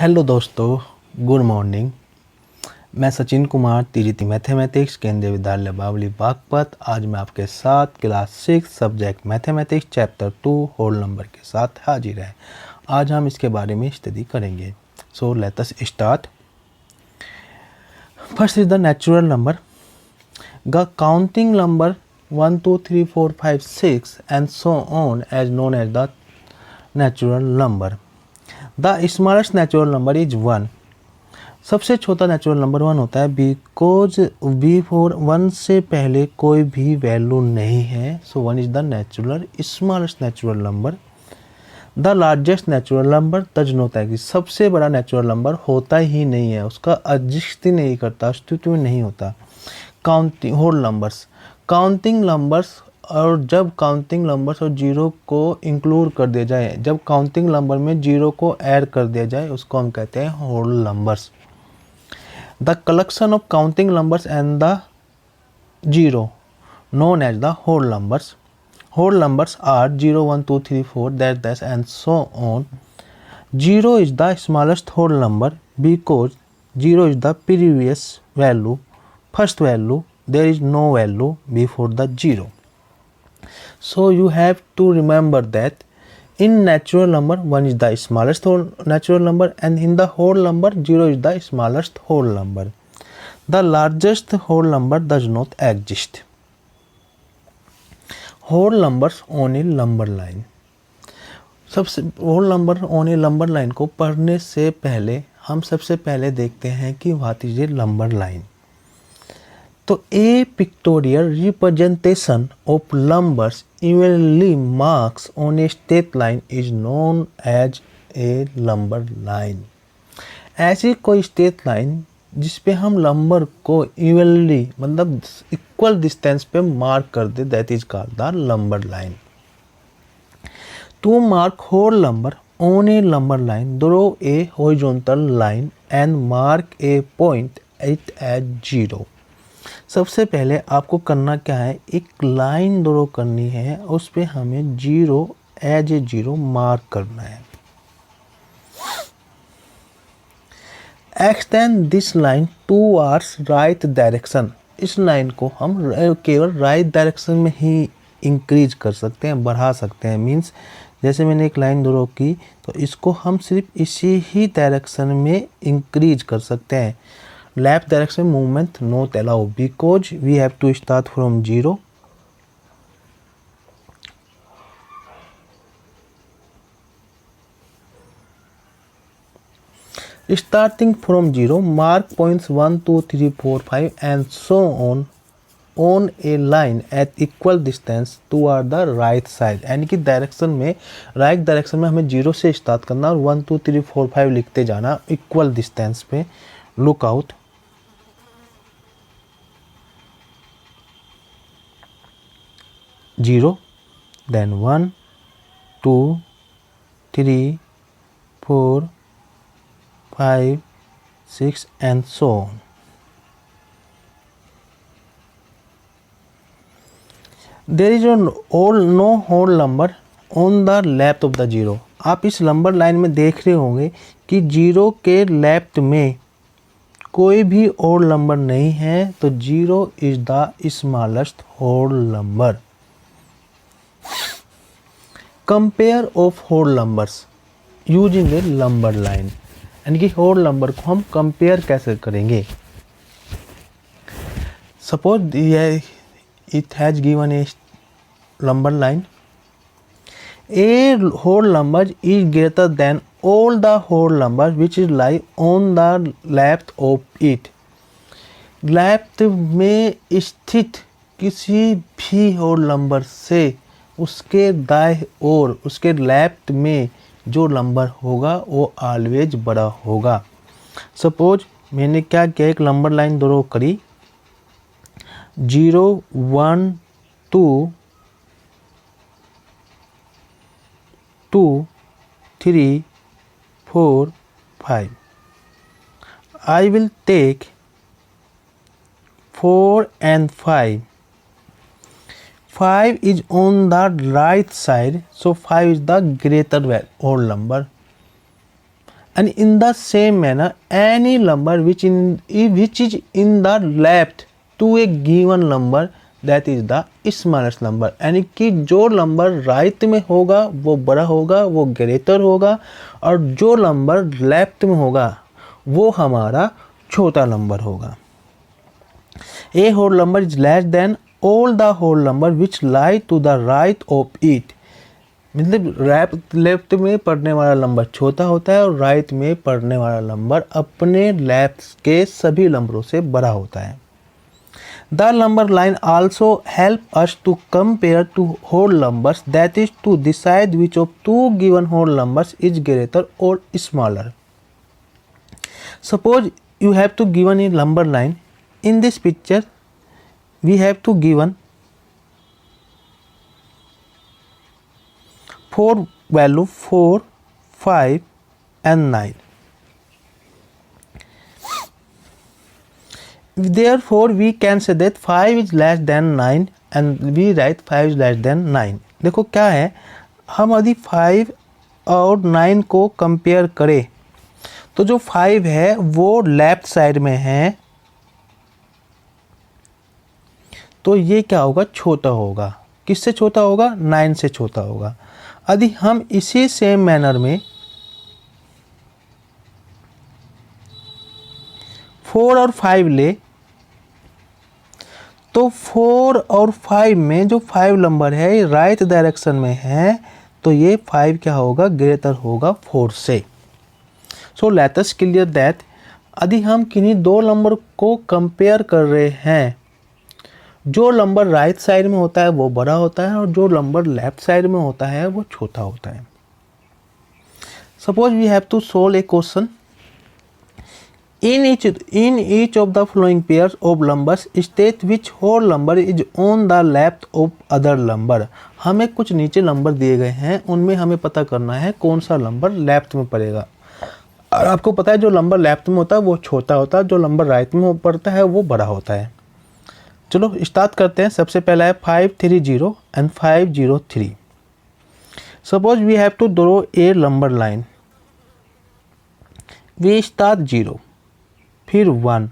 Hello दोस्तों, good morning. मैं Sachin Kumar तिरिति mathematics केंद्रीय विद्यालय बावली बागपत। आज मैं आपके साथ class 6 subject mathematics chapter 2 whole number के साथ हाजिर है। आज हम इसके बारे में स्टडी करेंगे। So let us start. First is the natural number. The counting number 1 2 3 4 5 6 and so on as known as the natural number. The smallest natural number is 1। सबसे छोटा नेचुरल नंबर 1 होता है बिकॉज बिफोर 1 से पहले कोई भी value नहीं है। सो 1 is the natural smallest natural number. The largest natural number तज होता है कि सबसे बड़ा नेचुरल नंबर होता ही नहीं है, उसका एग्जिस्ट ही नहीं करता, अस्तित्व में नहीं होता। Counting whole numbers, counting numbers, और जब काउंटिंग नंबर्स और जीरो को इंक्लूड कर दिया जाए, जब काउंटिंग नंबर में जीरो को ऐड कर दिया जाए, उसको हम कहते हैं whole numbers. The collection of counting numbers and the zero known as the whole numbers. Whole numbers are 0 1 2 3 4 dash and so on. Zero is the smallest whole number because zero is the previous value, first value, there is no value before the zero. So you have to remember that in natural number 1 is the smallest whole natural number and in the whole number 0 is the smallest whole number. The largest whole number does not exist. Whole numbers on a number line. सबसे whole number on a number line को पढ़ने से पहले हम सबसे पहले देखते हैं कि what is a number line. तो a pictorial representation of numbers evenly marks on a straight line is known as a number line. ऐसी कोई स्ट्रेट लाइन जिसपे हम नंबर को इवनली मतलब इक्वल डिस्टेंस पे मार्क कर दे, that is called the number line. To mark whole number on a number line draw a horizontal line and mark a point it as zero. सबसे पहले आपको करना क्या है, एक लाइन ड्रॉ करनी है, उस पे हमें zero as a zero mark करना है। Extend this line towards right direction. इस लाइन को हम केवल राइट डायरेक्शन में ही इंक्रीज कर सकते हैं, बढ़ा सकते हैं। मीन्स जैसे मैंने एक लाइन ड्रॉ की तो इसको हम सिर्फ इसी ही डायरेक्शन में इंक्रीज कर सकते हैं। Left direction movement not allowed because we have to start from zero. Starting from zero, mark points 1 2 3 4 5 and so on a line at equal distance toward the right side. यानी कि direction में, right direction में हमें zero से start करना और 1 2 3 4 5 लिखते जाना इक्वल डिस्टेंस पे। Look out. Zero, then 1 2 3 4 5 6 and so on. There is no whole number on the left of the zero. आप इस नंबर लाइन में देख रहे होंगे कि जीरो के लेफ्ट में कोई भी होल नंबर नहीं है, तो zero is the smallest whole number. Compare of whole numbers using a number line, यानी कि होल नंबर को हम कंपेयर कैसे करेंगे। Suppose it has given a number line, a whole number is greater than all the whole number which is lie on the left of it. Left में स्थित किसी भी होल नंबर से उसके दाएं ओर, उसके लेफ्ट में जो नंबर होगा वो ऑलवेज बड़ा होगा। सपोज मैंने क्या किया, एक नंबर लाइन ड्रॉ करी, 0 1 2 2 3 4 5। I will take 4 and 5. 5 is on the right side, so 5 is the greater whole number. and in the same manner any number which is in the left to a given number that is the smallest number। यानी कि जो number right में होगा वो बड़ा होगा, वो greater होगा, और जो नंबर लेफ्ट में होगा वो हमारा छोटा नंबर होगा। A whole number is less than all the whole number which lie to the right of it। मतलब लेफ्ट में पढ़ने वाला नंबर छोटा होता है और राइट में पढ़ने वाला नंबर अपने लेफ्ट के सभी नंबरों से बड़ा होता है। The number line also help us to compare two whole numbers, that is to decide which of two given whole numbers is greater or smaller. Suppose you have two given a number line. In this picture we have two given 4 value 4, 5 and 9। Therefore we can say that 5 is less than 9 and we write 5 is less than 9। देखो क्या है, हम यदि 5 और 9 को compare करें तो जो 5 है वो लेफ्ट साइड में है, तो ये क्या होगा, छोटा होगा। किससे छोटा होगा, 9 से छोटा होगा। यदि हम इसी सेम मैनर में 4 और 5 ले तो 4 और 5 में जो 5 नंबर है ये राइट डायरेक्शन में है, तो ये 5 क्या होगा, ग्रेटर होगा 4 से। So let us clear that यदि हम किन्हीं दो नंबर को कंपेयर कर रहे हैं, जो नंबर राइट साइड में होता है वो बड़ा होता है और जो नंबर लेफ्ट साइड में होता है वो छोटा होता है। Suppose we have to solve a question. In each of the following pairs of numbers state which whole number is on the left of other number. हमें कुछ नीचे नंबर दिए गए हैं, उनमें हमें पता करना है कौन सा नंबर लेफ्ट में पड़ेगा। और आपको पता है जो नंबर लेफ्ट में होता है वो छोटा होता है, जो नंबर राइट में पड़ता है वो बड़ा होता है। चलो स्टार्ट करते हैं। सबसे पहला है 530 and 503। Suppose we have to draw a number line. We start 0, फिर 1,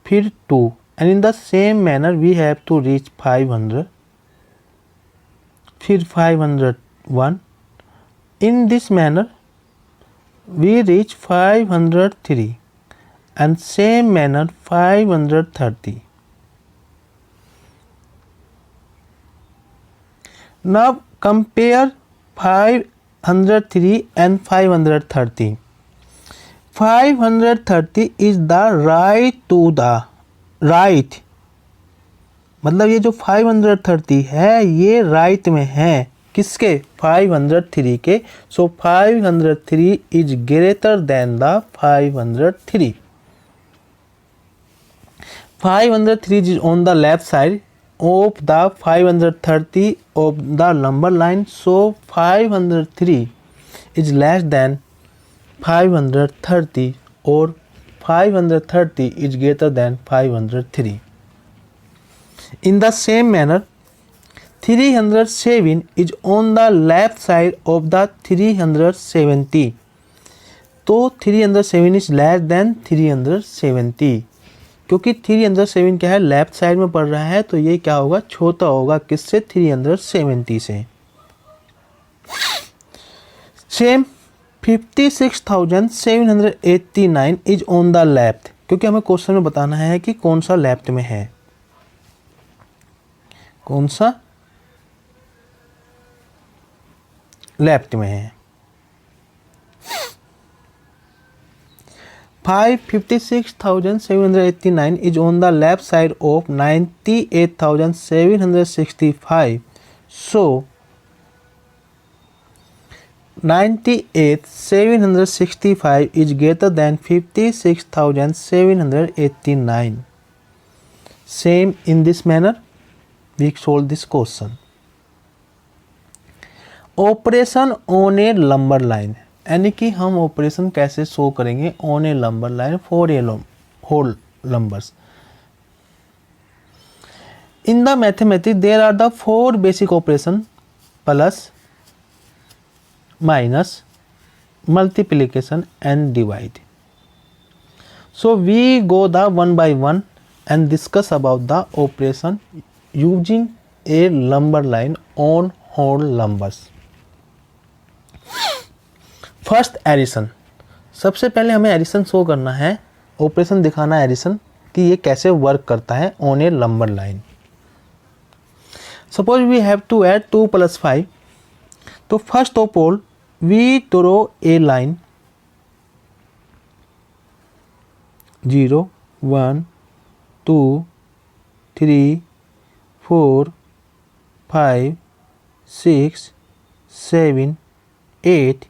फिर 2 and in the same manner we have to reach 500, फिर 501। In this manner we reach 503 and same manner 530। Now compare 503 and 530। 530 is the right to the right, मतलब ये जो 530 है ये right में है, किसके, 503 के। सो 503 is greater than the 503। 503 is on the left side of the 530 of the number line, so 503 is less than 530 or 530 is greater than 503। In the same manner 307 is on the left side of the 370, तो 307 is less than 370, क्योंकि 307 क्या है, left side में पड़ रहा है, तो ये क्या होगा, छोटा होगा, किससे, 370 से। Same 56,789 is on the left, क्योंकि हमें क्वेश्चन में बताना है कि कौन सा लेफ्ट में है, कौन सा लेफ्ट में है। 56,789 is on the left side of 98,765, so 98,765 is greater than 56,789। Same in this manner we solve this question। Operation on a number line, यानी कि हम ऑपरेशन कैसे शो करेंगे on a number line for a whole numbers. In the mathematics there are the 4 basic operation: plus, minus, multiplication and divide. So we go the one by one and discuss about the operation using a number line on whole numbers. First edition, सबसे पहले हमें addition show करना है, operation दिखाना है addition कि ये कैसे वर्क करता है on a number line. Suppose we have to add 2 + 5. तो first of all we draw a line 0 1 2 3 4 5 6 7 8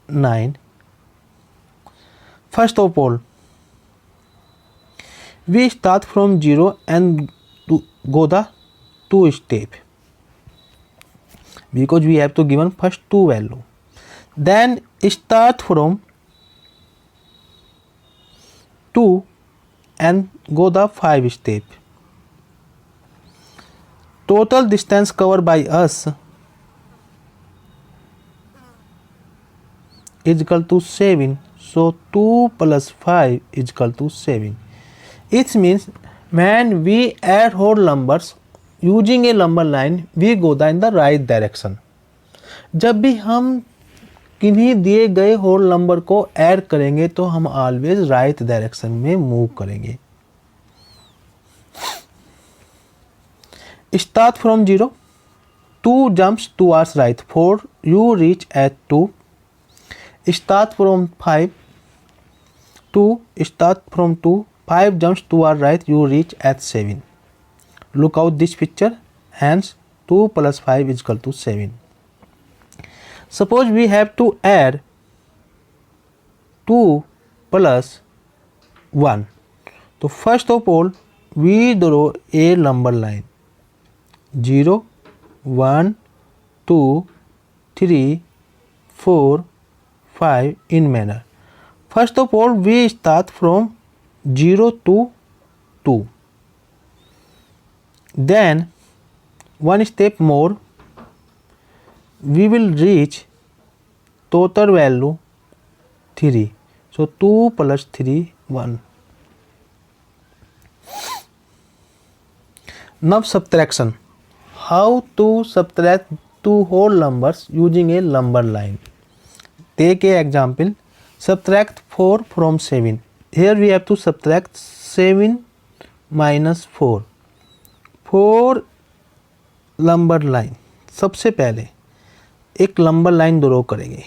9. First of all, we start from 0 and go the 2 step because we have to given first 2 value. Then start from 2 and go the 5 step. Total distance covered by us is equal to 7. So 2 + 5 is equal to 7. It means when we add whole numbers using a number line, we go in the right direction. जब भी हम किन्हीं दिए गए whole number को add करेंगे तो हम ऑलवेज राइट डायरेक्शन में मूव करेंगे. Start from 0, 2 jumps towards right, 4 you reach at 2. Start from 5, 2 start from 2, 5 jumps toward right, you reach at 7. Look out this picture, hence 2 + 5 is equal to 7. Suppose we have to add 2 + 1. So first of all we draw a number line 0 1 2 3 4 5 in manner. First of all we start from 0 to 2. Then one step more we will reach total value 3. So 2 + 3 1. Now subtraction. How to subtract two whole numbers using a number line. Take a example. Subtract 4 from 7. Here we have to subtract 7 minus 4. 4 number line. सबसे पहले एक number line draw करेंगे.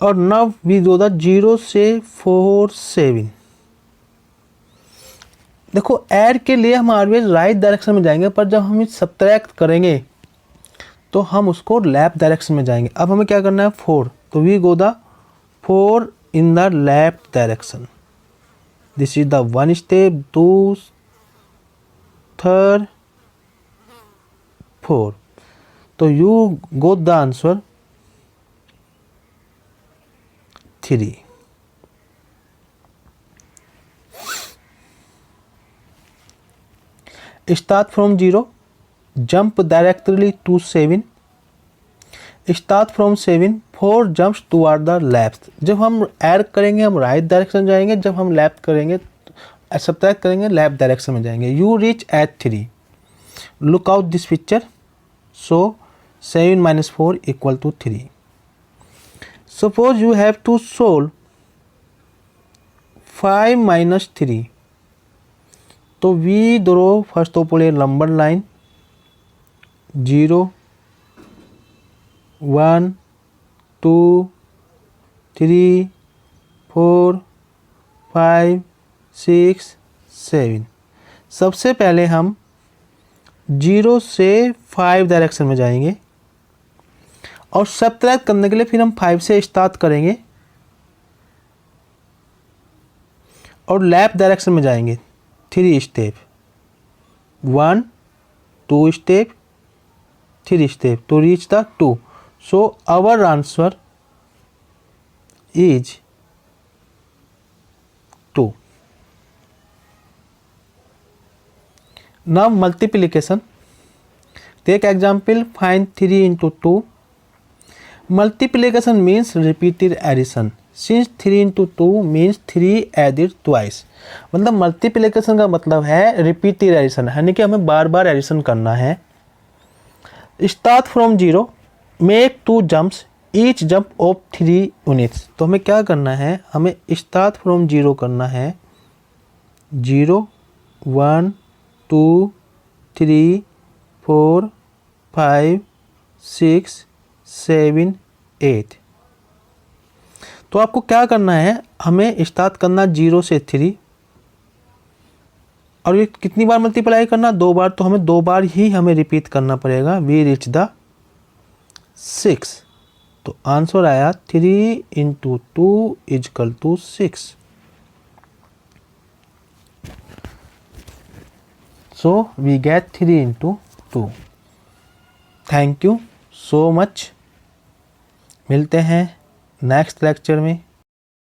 और नव we दो the 0 से 4 7. देखो add के लिए हम ऑलवेज राइट डायरेक्शन में जाएंगे, पर जब हम सब्ट्रैक्ट करेंगे तो हम उसको लेफ्ट डायरेक्शन में जाएंगे. अब हमें क्या करना है 4, तो we go the 4 in the left direction. This is the 1 step, 2 3 4. तो you go the answer 3. Start from 0, jump directly to 7. Start from 7, 4 jumps toward the left. जब हम ऐड करेंगे हम राइट डायरेक्शन जाएंगे, जब हम लेफ्ट करेंगे सब्ट्रैक्ट करेंगे लेफ्ट डायरेक्शन में जाएंगे. You reach at 3. Look out this picture. So 7 - 4 = 3. Suppose you have to solve 5 - 3. तो we draw first of all a number line 0 1 2 3 4 5 6 7. सबसे पहले हम 0 से 5 डायरेक्शन में जाएंगे और सब्ट्रैक्ट करने के लिए फिर हम 5 से स्टार्ट करेंगे और लेफ्ट डायरेक्शन में जाएंगे. 3 step, 1 2 step 3 step to reach the 2. So our answer is Now multiplication. Take example, find 3 into 2. Multiplication means repeated addition. Since 3 into 2 means 3 added twice. मतलब मल्टीप्लिकेशन का मतलब है रिपीटेड एडिशन, यानी कि हमें बार बार एडिशन करना है. Start from 0, make 2 jumps, each jump of 3 units. तो हमें क्या करना है, हमें स्टार्ट फ्रॉम 0 करना है. 0 1 2 3 4 5 6 7 8. तो आपको क्या करना है, हमें स्टार्ट करना 0 से 3, और ये कितनी बार मल्टीप्लाई करना, 2 बार. तो हमें 2 बार ही हमें रिपीट करना पड़ेगा. We reach the 6. तो आंसर आया 3 into 2 equal to 6. So we get 3 into 2. Thank you so much. मिलते हैं नेक्स्ट लेक्चर में.